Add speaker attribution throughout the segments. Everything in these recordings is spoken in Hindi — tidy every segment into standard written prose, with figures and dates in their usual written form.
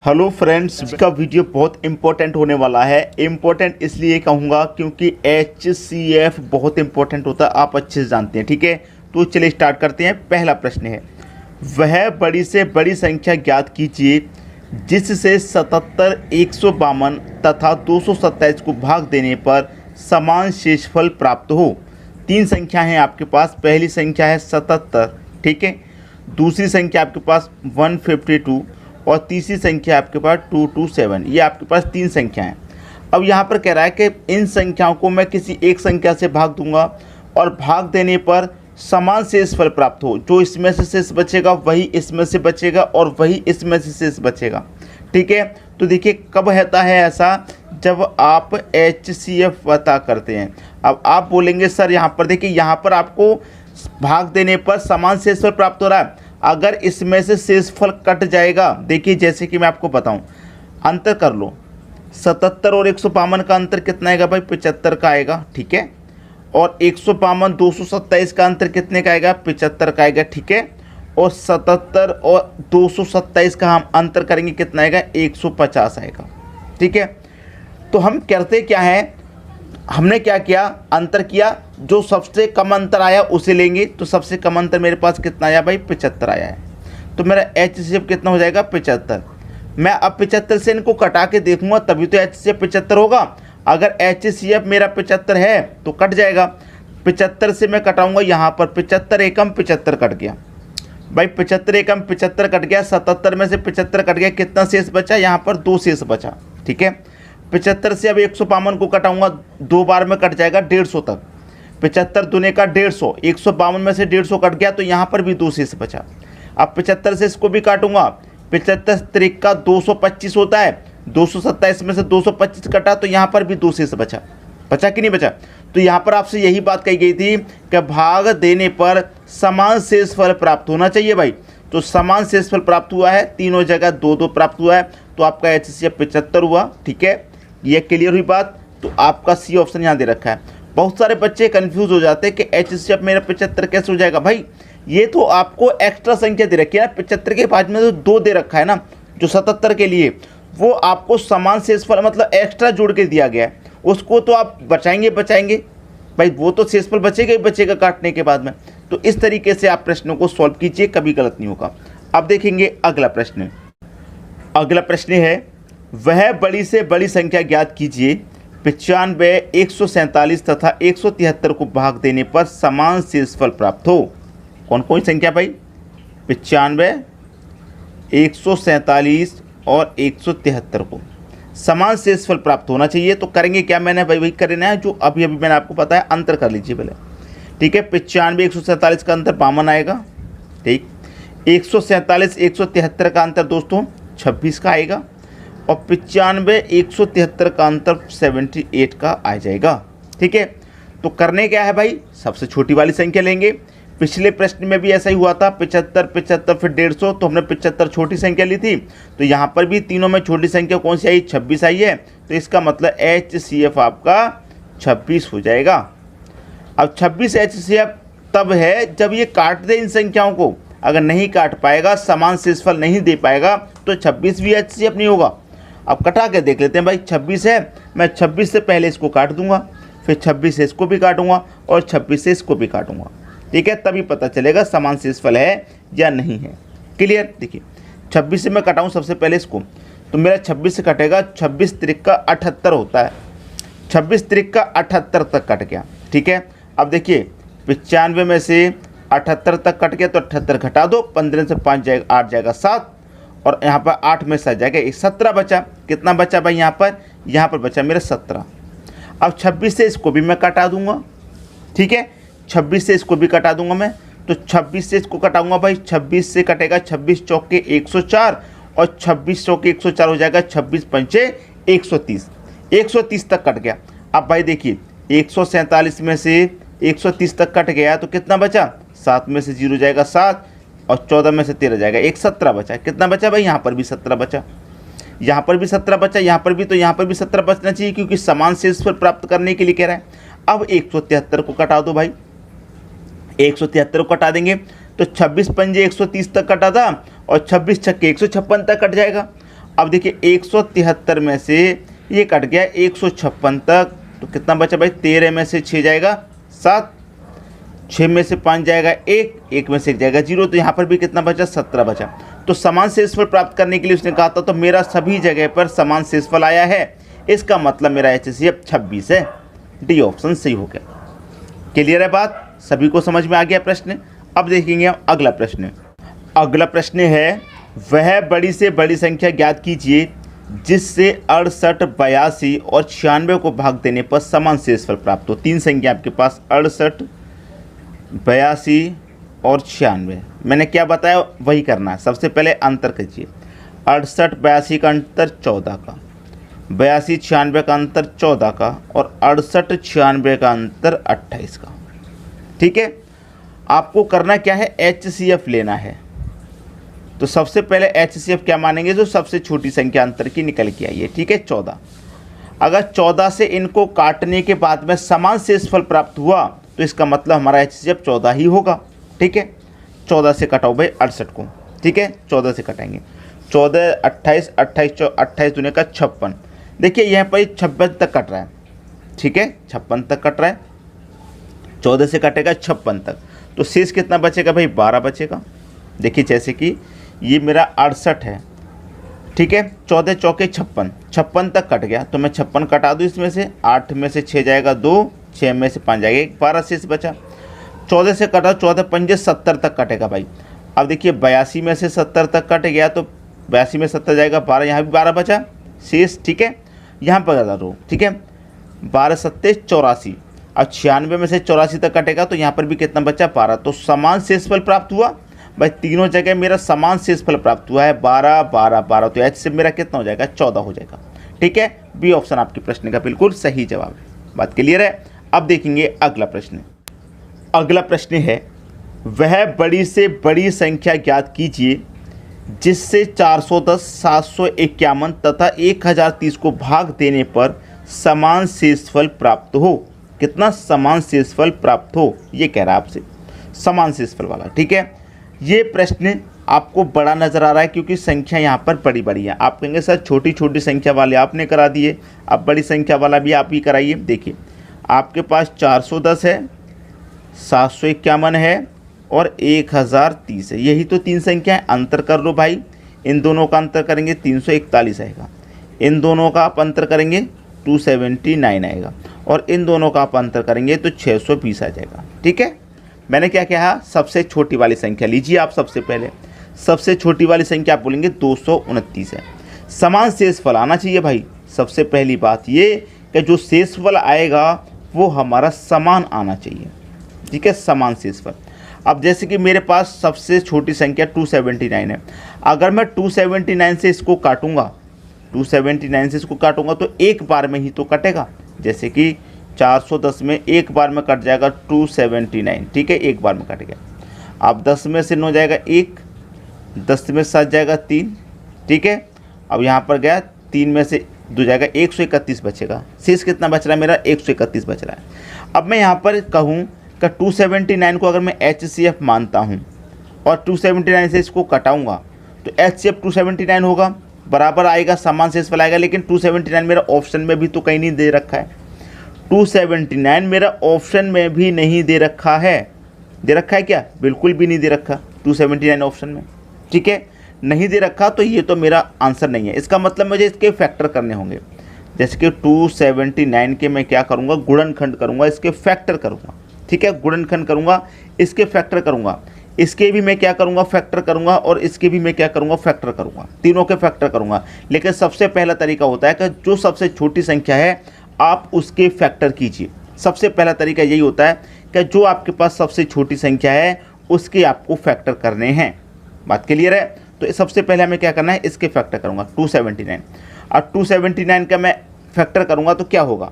Speaker 1: हेलो फ्रेंड्स, का वीडियो बहुत इंपॉर्टेंट होने वाला है। इंपॉर्टेंट इसलिए कहूँगा क्योंकि HCF बहुत इंपॉर्टेंट होता है, आप अच्छे से जानते हैं। ठीक है, तो चलिए स्टार्ट करते हैं। पहला प्रश्न है, वह बड़ी से बड़ी संख्या ज्ञात कीजिए जिससे 77, 152 तथा 227 को भाग देने पर समान शेषफल प्राप्त हो। तीन संख्या हैं आपके पास। पहली संख्या है 77, ठीक है। दूसरी संख्या आपके पास 152 और तीसरी संख्या आपके पास 227। ये आपके पास तीन संख्या हैं। अब यहाँ पर कह रहा है कि इन संख्याओं को मैं किसी एक संख्या से भाग दूंगा और भाग देने पर समान शेषफल प्राप्त हो। जो इसमें से शेष बचेगा वही इसमें से बचेगा और वही इसमें से शेष बचेगा। ठीक है, तो देखिए कब होता है ऐसा, जब आप HCF पता करते हैं। अब आप बोलेंगे सर यहाँ पर देखिए, यहाँ पर आपको भाग देने पर समान शेषफल प्राप्त हो रहा है। अगर इसमें से शेषफल कट जाएगा, देखिए जैसे कि मैं आपको बताऊं, अंतर कर लो। 77 और 152 का अंतर कितना आएगा भाई? 75 का आएगा, ठीक है। और 152 227 का अंतर कितने का आएगा? 75 का आएगा, ठीक है। और 77 और 227 का हम अंतर करेंगे, कितना आएगा? 150 आएगा, ठीक है। तो हम करते क्या है, हमने क्या किया, अंतर किया। जो सबसे कम अंतर आया उसे लेंगे। तो सबसे कम अंतर मेरे पास कितना आया भाई? 75 आया है। तो मेरा HCF कितना हो जाएगा? 75। मैं अब 75 से इनको कटा के देखूंगा तभी तो HCF 75 होगा। अगर HCF मेरा 75 है तो कट जाएगा। 75 से मैं कटाऊंगा, यहाँ पर 75 एकम 75 कट गया भाई। 75 एकम 75 कट गया। 77 में से 75 कट गया, कितना शेष बचा? यहाँ पर 2 शेष बचा, ठीक है। 75 से अब 152 को कटाऊंगा, 2 बार में कट जाएगा 150 तक। 75 दूने का 150, 152 में से 150 कट गया तो यहाँ पर भी 2 शेष बचा। अब 75 से इसको भी काटूंगा, 75 त्रिक का 225 होता है। 227 में से 225 कटा तो यहाँ पर भी 2 शेष बचा। बचा कि नहीं बचा? तो यहाँ पर आपसे यही बात कही गई थी कि भाग देने पर समान शेषफल प्राप्त होना चाहिए भाई। तो समान शेषफल प्राप्त हुआ है, तीनों जगह 2-2 प्राप्त हुआ है, तो आपका HCF 75 हुआ, ठीक है। ये क्लियर हुई बात। तो आपका C ऑप्शन यहाँ दे रखा है। बहुत सारे बच्चे कंफ्यूज हो जाते हैं कि HCF मेरा 75 कैसे हो जाएगा भाई। ये तो आपको एक्स्ट्रा संख्या दे रखी है ना, 75 के बाद में तो 2 दे रखा है ना, जो 77 के लिए, वो आपको समान शेषफल मतलब एक्स्ट्रा जोड़ के दिया गया है। उसको तो आप बचाएंगे भाई, वो तो शेषफल बचेगा ही बचेगा काटने के बाद में। तो इस तरीके से आप प्रश्नों को सॉल्व कीजिए, कभी गलत नहीं होगा। अब देखेंगे अगला प्रश्न। अगला प्रश्न है, वह बड़ी से बड़ी संख्या ज्ञात कीजिए 95, 147 तथा 173 को भाग देने पर समान शेषफल प्राप्त हो। कौन कौन संख्या भाई? 95, 147 और 173 को समान शेषफल प्राप्त होना चाहिए। तो करेंगे क्या, मैंने भाई वही करना है जो अभी अभी मैंने आपको बताया। अंतर कर लीजिए पहले, ठीक है। 95, 147 का अंतर 52 आएगा, ठीक। 147, 173 का अंतर दोस्तों 26 का आएगा। और 95, 173 का अंतर 78 का आ जाएगा, ठीक है। तो करने क्या है भाई, सबसे छोटी वाली संख्या लेंगे। पिछले प्रश्न में भी ऐसा ही हुआ था, 75, 75 फिर 150, तो हमने 75 छोटी संख्या ली थी। तो यहाँ पर भी तीनों में छोटी संख्या कौन सी आई? 26 आई है। तो इसका मतलब HCF आपका 26 हो जाएगा। अब 26 HCF तब है जब ये काट दे इन संख्याओं को। अगर नहीं काट पाएगा, समान शेषफल नहीं दे पाएगा, तो 26 भी HCF नहीं होगा। अब कटा के देख लेते हैं भाई। 26 है, मैं 26 से पहले इसको काट दूंगा, फिर 26 से इसको भी काटूंगा और 26 से इसको भी काटूंगा, ठीक है। तभी पता चलेगा समान शेषफल है या नहीं है। क्लियर? देखिए 26 से मैं कटाऊं सबसे पहले इसको, तो मेरा 26 से कटेगा, 26 त्रिक का 78 होता है। 26 त्रिक का 78 तक कट गया, ठीक है। अब देखिए 95 में से 78 तक कट गया, तो 78 घटा दो, 15 से 5 जाएगा, 8 जाएगा 7, और यहाँ पर 8 में से जाएगा 17 बचा। कितना बचा भाई? यहाँ पर बचा मेरा 17। अब 26 से इसको भी मैं कटा दूंगा, ठीक है। 26 से इसको भी कटा दूंगा मैं। तो 26 से इसको कटाऊंगा भाई, 26 से कटेगा 26 चौके 104 और 26 चौके 104 हो जाएगा 26 पंचे 130। 130 तक कट गया। अब भाई देखिए 147 में से 130 तक कट गया तो कितना बचा? 7 में से 0 जाएगा 7 और 14 में से 13 जाएगा 17 बचा। कितना बचा भाई? यहाँ पर भी 17 बचा, यहाँ पर भी 17 बचा, यहाँ पर भी, तो यहाँ पर भी 17 बचना चाहिए क्योंकि समान शेषफल प्राप्त करने के लिए कह रहा है। अब 173 को कटा दो भाई, 173 को कटा देंगे तो 26 पंजे 130 तक कटा था और 26 छक्के 156 तक कट जाएगा। अब देखिए 173 में से ये कट गया 156 तक, तो कितना बचा भाई, 13 में से 6 जाएगा 7, 6 में से 5 जाएगा 1, 1 में से 1 जाएगा 0, तो यहाँ पर भी कितना बचा, 17 बचा। तो समान शेषफल प्राप्त करने के लिए उसने कहा था, तो मेरा सभी जगह पर समान शेषफल आया है, इसका मतलब मेरा HCF 26 है। डी ऑप्शन सही हो गया। क्लियर है बात, सभी को समझ में आ गया प्रश्न। अब देखेंगे हम अगला प्रश्न। अगला प्रश्न है, वह बड़ी से बड़ी संख्या ज्ञात कीजिए जिससे 68, 82 और 96 को भाग देने पर समान शेषफल प्राप्त हो। 3 संख्या आपके पास 68, 82 और 96। मैंने क्या बताया वही करना है। सबसे पहले अंतर कीजिए, 68, 82 का अंतर 14 का, 82, 96 का अंतर 14 का, और 68, 96 का अंतर 28 का। ठीक है, आपको करना क्या है, HCF लेना है। तो सबसे पहले HCF क्या मानेंगे, जो सबसे छोटी संख्या अंतर की निकल के आई है। ठीक है, 14। अगर 14 से इनको काटने के बाद में समान शेषफल प्राप्त हुआ तो इसका मतलब हमारा HCF 14 ही होगा। ठीक है, 14 से कटाओ भाई 68 को। ठीक है, 14 से कटाएंगे, 14, 28, 28 दूने का 56। देखिए यहाँ पर 56 तक कट रहा है। ठीक है, 56 तक कट रहा है, 14 से कटेगा 56 तक, तो शेष कितना बचेगा भाई, 12 बचेगा। देखिए जैसे कि ये मेरा 68 है। ठीक है, 14 चौके 56, 56 तक कट गया, तो मैं 56 कटा दूँ इसमें से, 8 में से 6 जाएगा 2, 6 में से 5 जाएगा 1, 12 शेष बचा। 14 से कटा, 14 पंजे 70 तक कटेगा भाई। अब देखिए 82 में से 70 तक कट गया, तो 82 में 70 जाएगा 12, यहाँ भी 12 बचा शेष। ठीक है, यहाँ पर ज़्यादा रो। ठीक है, 12 सत्ते 84। अब 96 में से 84 तक कटेगा, तो यहाँ पर भी कितना बचा, 12। तो समान शेषफल प्राप्त हुआ भाई, तीनों जगह मेरा समान शेषफल प्राप्त हुआ है, 12, 12, 12। तो HCF मेरा कितना हो जाएगा, 14 हो जाएगा। ठीक है, बी ऑप्शन आपके प्रश्न का बिल्कुल सही जवाब है। बात क्लियर है। अब देखेंगे अगला प्रश्न। अगला प्रश्न है, वह बड़ी से बड़ी संख्या ज्ञात कीजिए जिससे 410, 751 तथा 1030 को भाग देने पर समान शेषफल प्राप्त हो। कितना समान शेषफल प्राप्त हो, ये कह रहा है आपसे, समान शेषफल वाला। ठीक है, ये प्रश्न आपको बड़ा नज़र आ रहा है क्योंकि संख्या यहाँ पर बड़ी बड़ी है। आप कहेंगे सर छोटी छोटी संख्या वाले आपने करा दिए, अब बड़ी संख्या वाला भी आप ही कराइए। देखिए आपके पास 410 है, 751 है और 1030 है, यही तो 3 संख्या है। अंतर कर लो भाई, इन दोनों का अंतर करेंगे 341 आएगा, इन दोनों का आप अंतर करेंगे 279 आएगा, और इन दोनों का आप अंतर करेंगे तो 620 आ जाएगा। ठीक है, मैंने क्या कहा, सबसे छोटी वाली संख्या लीजिए आप। सबसे पहले सबसे छोटी वाली संख्या आप बोलेंगे 229 है। समान शेषफल आना चाहिए भाई। सबसे पहली बात ये कि जो शेषफल आएगा वो हमारा समान आना चाहिए। ठीक है, समान शेषफल। अब जैसे कि मेरे पास सबसे छोटी संख्या 279 है, अगर मैं 279 से इसको काटूंगा, 279 से इसको काटूंगा तो एक बार में ही तो कटेगा। जैसे कि 410 में एक बार में कट जाएगा 279। ठीक है, एक बार में कट गया। अब 10 में से 9 जाएगा 1, 10 में 7 जाएगा 3। ठीक है, अब यहाँ पर गया 3 में से 2 जाएगा 131 बचेगा। शेष कितना बच रहा है मेरा, 131 बच रहा है। अब मैं यहाँ पर कहूँ कि 279 को अगर मैं HCF मानता हूँ और 279 से इसको कटाऊँगा तो HCF 279 होगा, बराबर आएगा, समान शेषफल आएगा। लेकिन 279 मेरा ऑप्शन में भी तो कहीं नहीं दे रखा है, 279 मेरा ऑप्शन में भी नहीं दे रखा है। दे रखा है क्या, बिल्कुल भी नहीं दे रखा 279 ऑप्शन में। ठीक है, नहीं दे रखा तो ये तो मेरा आंसर नहीं है। इसका मतलब मुझे इसके फैक्टर करने होंगे। जैसे कि 279 के मैं क्या करूँगा, गुणनखंड करूँगा, इसके फैक्टर करूँगा। ठीक है, गुणनखंड करूँगा, इसके फैक्टर करूँगा, इसके भी मैं क्या करूँगा, फैक्टर करूँगा, और इसके भी मैं क्या करूँगा, फैक्टर करूँगा, तीनों के फैक्टर करूँगा। लेकिन सबसे पहला तरीका होता है कि जो सबसे छोटी संख्या है आप उसके फैक्टर कीजिए। सबसे पहला तरीका यही होता है कि जो आपके पास सबसे छोटी संख्या है उसके आपको फैक्टर करने हैं। बात क्लियर है। तो सबसे पहले हमें क्या करना है, इसके फैक्टर करूँगा 279। और 279 का मैं फैक्टर करूँगा तो क्या होगा,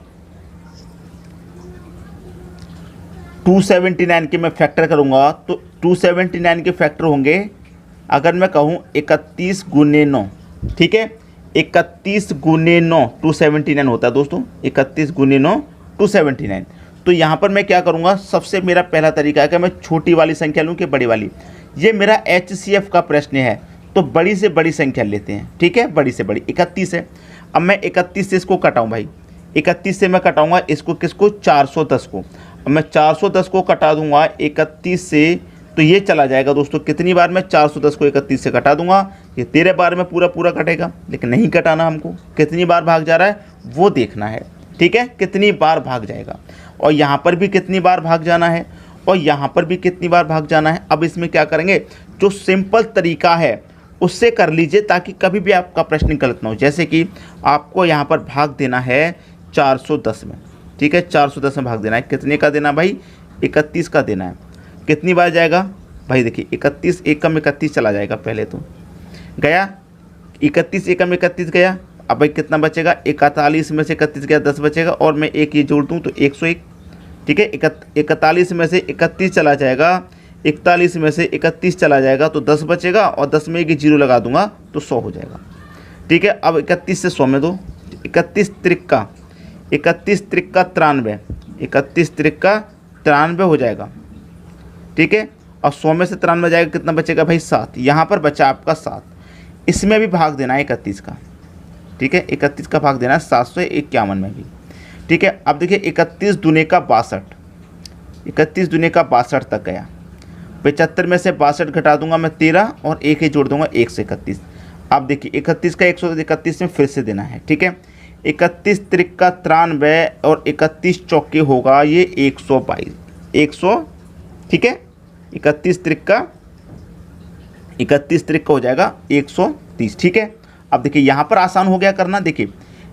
Speaker 1: 279 के मैं फैक्टर करूँगा तो 279 के फैक्टर होंगे, अगर मैं कहूँ 31 गुने 9। ठीक है, 31 गुने 9 279 होता है दोस्तों, 31 गुने 9 279। तो यहाँ पर मैं क्या करूँगा, सबसे मेरा पहला तरीका है कि मैं छोटी वाली संख्या लूँ कि बड़ी वाली। ये मेरा HCF का प्रश्न है तो बड़ी से बड़ी संख्या लेते हैं, ठीक है, बड़ी से बड़ी 31 है। अब मैं 31 से इसको कटाऊँ भाई, 31 से मैं कटाऊँगा इसको, किसको, 410 को। अब मैं 410 को कटा दूंगा 31 से, तो ये चला जाएगा दोस्तों कितनी बार, मैं 410 को 31 से कटा दूंगा, ये 13 बार में पूरा पूरा कटेगा। लेकिन नहीं कटाना हमको, कितनी बार भाग जा रहा है वो देखना है, ठीक है, कितनी बार भाग जाएगा। और यहाँ पर भी कितनी बार भाग जाना है, और यहाँ पर भी कितनी बार भाग जाना है। अब इसमें क्या करेंगे, जो सिंपल तरीका है उससे कर लीजिए, ताकि कभी भी आपका प्रश्न गलत ना हो। जैसे कि आपको यहाँ पर भाग देना है 410 में, ठीक है, 410 में भाग देना है, कितने का देना भाई, 31 का देना है। कितनी बार जाएगा भाई, देखिए 31 एकम 31 चला जाएगा, पहले तो गया 31 एकम 31 गया। अब भाई कितना बचेगा, 41 में से 31 गया, 10 बचेगा, और मैं एक ये जोड़ दूँ तो 101, ठीक है। 41 में से 31 चला जाएगा, 41 में से 31 चला जाएगा तो 10 बचेगा, और 10 में एक जीरो लगा दूंगा तो 100 हो जाएगा, ठीक है। अब 31 से 100 में दो, 31 त्रिक्का 93, 31 त्रिक्का 93 हो जाएगा, ठीक है। और 100 में से 93 जाएगा, कितना बचेगा भाई, 7। यहाँ पर बचा आपका 7, इसमें भी भाग देना है 31 का, ठीक है, 31 का भाग देना है 751 में भी, ठीक है। अब देखिए 31 दूने का 62, 31 दूने का 62 तक गया। 75 में से 62 घटा दूंगा मैं 13, और एक ही जोड़ दूंगा 131। अब देखिए 31 का 131 में फिर से देना है, ठीक है। 31 त्रिक्का 93 और 31 चौके होगा ये 122, 100, ठीक है। 31 त्रिक्का हो जाएगा 130, ठीक है। अब देखिए यहाँ पर आसान हो गया करना, देखिए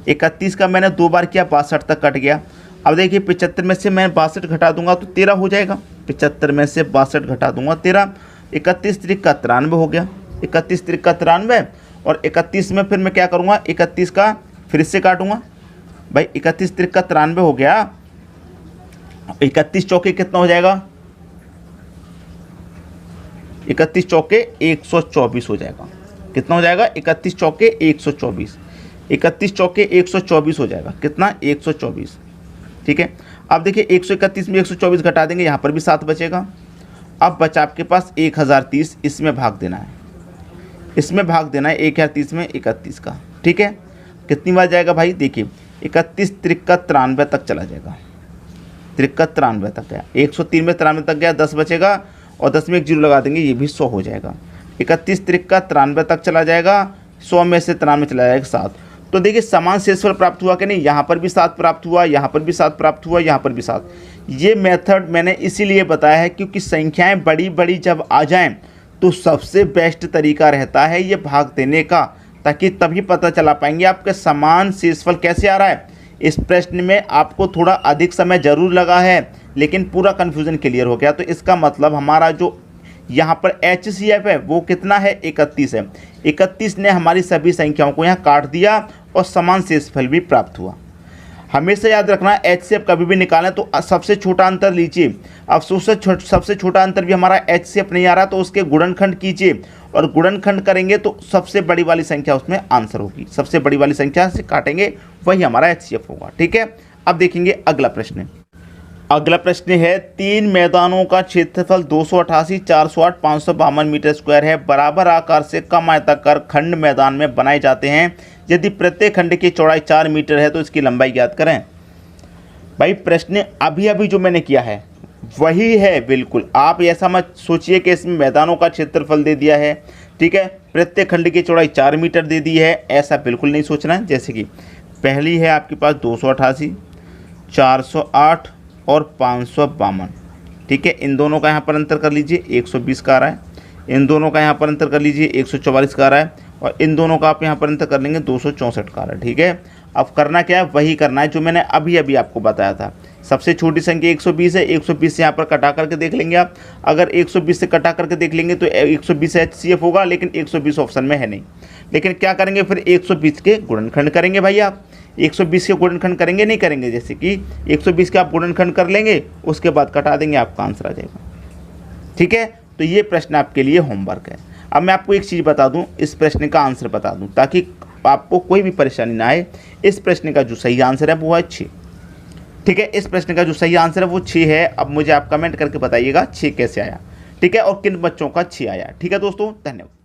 Speaker 1: 31 का मैंने 2 बार किया, 62 तक कट गया। अब देखिए 75 में से मैं 62 घटा दूंगा तो 13 हो जाएगा, 75 में से 62 घटा दूंगा 13, 31 त्रिक्का 93 हो गया, 31 त्रिक्का 93, और 31 में फिर मैं क्या करूँगा, 31 का फिर से काटूंगा भाई, 31 त्रिक्का 93 हो गया, 31 चौके कितना हो जाएगा, 31 चौके 124 हो जाएगा, कितना हो जाएगा, 31 चौके 124, 31 चौके 124 हो जाएगा, कितना, 124, ठीक है। अब देखिए 131 में 124 घटा देंगे, यहाँ पर भी 7 बचेगा। अब बचा आपके पास 1030, इसमें भाग देना है, इसमें भाग देना है 1030 में 31 का, ठीक है। कितनी बार जाएगा भाई, देखिए 31 त्रिक्का 93 तक चला जाएगा, त्रिक्का 93 तक गया, 103 में 93 तक गया, 10 बचेगा, और 10 में एक जीरो लगा देंगे, ये भी 100 हो जाएगा। 31 त्रिक्का 93 तक चला जाएगा, 100 में से 93 चला जाएगा 7। तो देखिए समान शेषफल प्राप्त हुआ कि नहीं, यहाँ पर भी 7 प्राप्त हुआ, यहाँ पर भी 7 प्राप्त हुआ, यहाँ पर भी 7। ये मेथड मैंने इसीलिए बताया है क्योंकि संख्याएं बड़ी बड़ी जब आ जाएं तो सबसे बेस्ट तरीका रहता है ये भाग देने का, ताकि तभी पता चला पाएंगे आपके समान शेषफल कैसे आ रहा है। इस प्रश्न में आपको थोड़ा अधिक समय जरूर लगा है, लेकिन पूरा कन्फ्यूज़न क्लियर हो गया। तो इसका मतलब हमारा जो यहाँ पर HCF है वो कितना है, 31 है। 31 ने हमारी सभी संख्याओं को यहाँ काट दिया और समान शेषफल भी प्राप्त हुआ। हमेशा याद रखना HCF कभी भी निकालें तो सबसे छोटा अंतर लीजिए। अफसोस से सबसे छोटा अंतर भी हमारा HCF नहीं आ रहा तो उसके गुणनखंड कीजिए, और गुणनखंड करेंगे तो सबसे बड़ी वाली संख्या उसमें आंसर होगी। सबसे बड़ी वाली संख्या से काटेंगे वही हमारा HCF होगा, ठीक है। अब देखेंगे अगला प्रश्न। अगला प्रश्न है 3 मैदानों का क्षेत्रफल 288, 408, 552 मीटर स्क्वायर है। बराबर आकार से कम आयताकार खंड मैदान में बनाए जाते हैं। यदि प्रत्येक खंड की चौड़ाई 4 मीटर है तो इसकी लंबाई ज्ञात करें। भाई प्रश्न अभी अभी जो मैंने किया है वही है बिल्कुल। आप ऐसा मत सोचिए कि इसमें मैदानों का क्षेत्रफल दे दिया है, ठीक है, प्रत्येक खंड की चौड़ाई 4 मीटर दे दी है, ऐसा बिल्कुल नहीं सोचना है। जैसे कि पहली है आपके पास 288, 408 और 552, ठीक है। इन दोनों का यहाँ पर अंतर कर लीजिए, 120 का आ रहा है। इन दोनों का यहाँ पर अंतर कर लीजिए, 144 का आ रहा है। और इन दोनों का आप यहाँ पर अंतर कर लेंगे, 264 का आ रहा है, ठीक है। अब करना क्या है, वही करना है जो मैंने अभी अभी आपको बताया था। सबसे छोटी संख्या 120 है, 120 से यहाँ पर कटा करके देख लेंगे आप। अगर 120 से कटा करके देख लेंगे तो 120 HCF होगा, लेकिन 120 ऑप्शन में है नहीं। लेकिन क्या करेंगे फिर, 120 के गुणनखंड करेंगे भाई आप। 120 के गुणनखंड करेंगे, नहीं करेंगे, जैसे कि 120 के आप गुणनखंड कर लेंगे, उसके बाद कटा देंगे, आपका आंसर आ जाएगा, ठीक है। तो ये प्रश्न आपके लिए होमवर्क है। अब मैं आपको एक चीज़ बता दूं, इस प्रश्न का आंसर बता दूं ताकि आपको कोई भी परेशानी ना आए। इस प्रश्न का जो सही आंसर है वो है 6, ठीक है। इस प्रश्न का जो सही आंसर है वो 6 है। अब मुझे आप कमेंट करके बताइएगा 6 कैसे आया, ठीक है, और किन बच्चों का 6 आया, ठीक है दोस्तों। धन्यवाद।